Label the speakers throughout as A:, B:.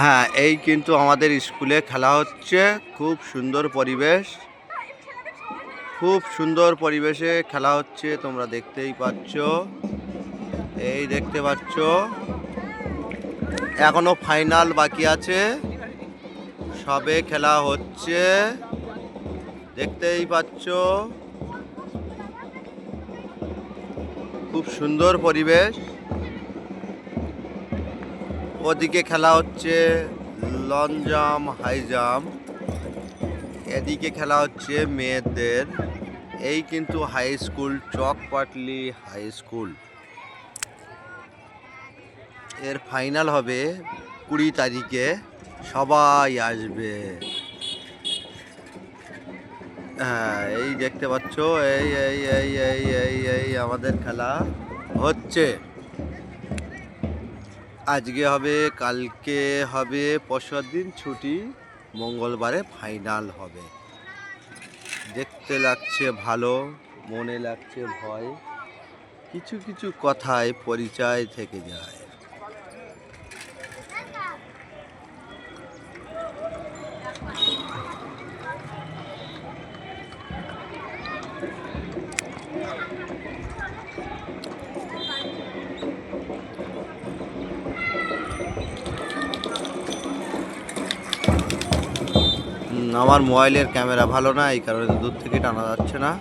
A: হ্যাঁ, এই কিন্তু আমাদের স্কুলে খেলা হচ্ছে। খুব সুন্দর পরিবেশ, খুব সুন্দর পরিবেশে খেলা হচ্ছে, তোমরা দেখতেই পাচ্ছ। এই দেখতে পাচ্ছ, এখনো ফাইনাল বাকি আছে, সবে খেলা হচ্ছে, দেখতেই পাচ্ছ। খুব সুন্দর পরিবেশ। ওদিকে খেলা হচ্ছে লং জাম্প, হাই জাম্প, এদিকে খেলা হচ্ছে মেয়েদের। এই কিন্তু হাই স্কুল, চকপাটলি হাই স্কুল। এর ফাইনাল হবে 20 তারিখে, সবাই আসবে। হ্যাঁ, এই দেখতে পাচ্ছ, এই এই এই এই এই এই আমাদের খেলা হচ্ছে। আজকে হবে, কালকে হবে, পরশুর দিন ছুটি, মঙ্গলবারে ফাইনাল হবে। দেখতে লাগছে ভালো, মনে লাগছে ভয়, কিছু কিছু কথায় পরিচয় থেকে যায়। আমার মোবাইলের ক্যামেরা ভালো না, এই কারণে দূর থেকে টানা যাচ্ছে না।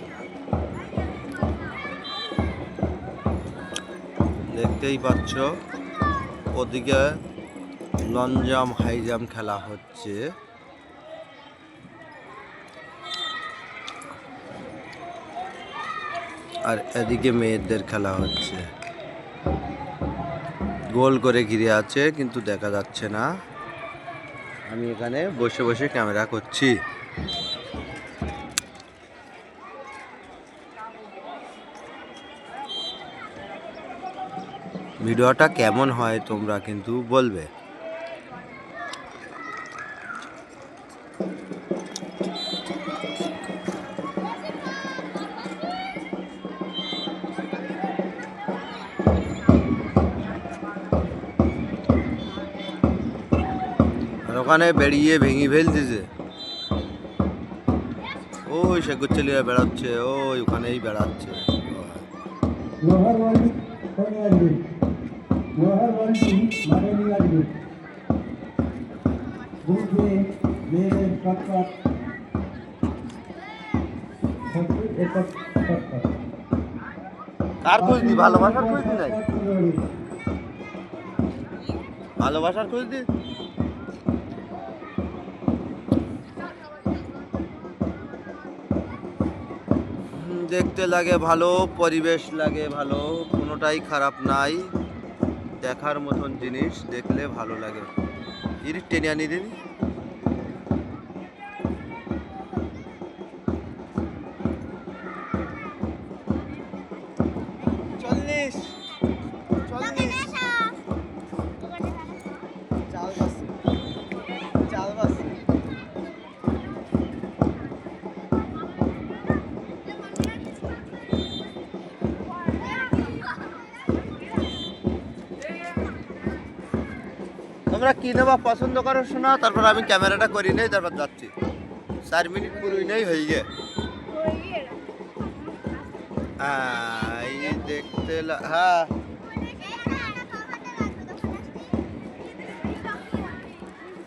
A: দেখতেই পাচ্ছ, ওদিকে লং জাম্প, হাই জাম্প খেলা হচ্ছে। আর এদিকে মেয়েদের খেলা হচ্ছে। গোল করে ঘিরে আছে, কিন্তু দেখা যাচ্ছে না। আমি এখানে বসে বসে ক্যামেরা করছি। ভিডিওটা কেমন হয় তোমরা কিন্তু বলবে। আর ওখানে বেরিয়ে ভেঙে ফেলতেছে। ওই সেগুর ছেলেরা বেড়াচ্ছে, ওই ওখানেই বেড়াচ্ছে। কার খোঁজ দি? ভালোবাসার খোঁজ দি নাই? ভালোবাসার খোঁজ দি? দেখতে লাগে ভালো, পরিবেশ লাগে ভালো, কোনোটাই খারাপ নাই, দেখার মতন জিনিস, দেখলে ভালো লাগে। ইরি টেনে আনি দিদি। তোমরা কি নেবা পছন্দ করো শোনা, তারপর আমি ক্যামেরাটা করি নেই, তারপর যাচ্ছি। 4 মিনিট পুরোই নেই হয়ে গে। হ্যাঁ, এই দেখতে হ্যাঁ,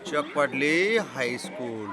A: চকপাটলি হাই স্কুল।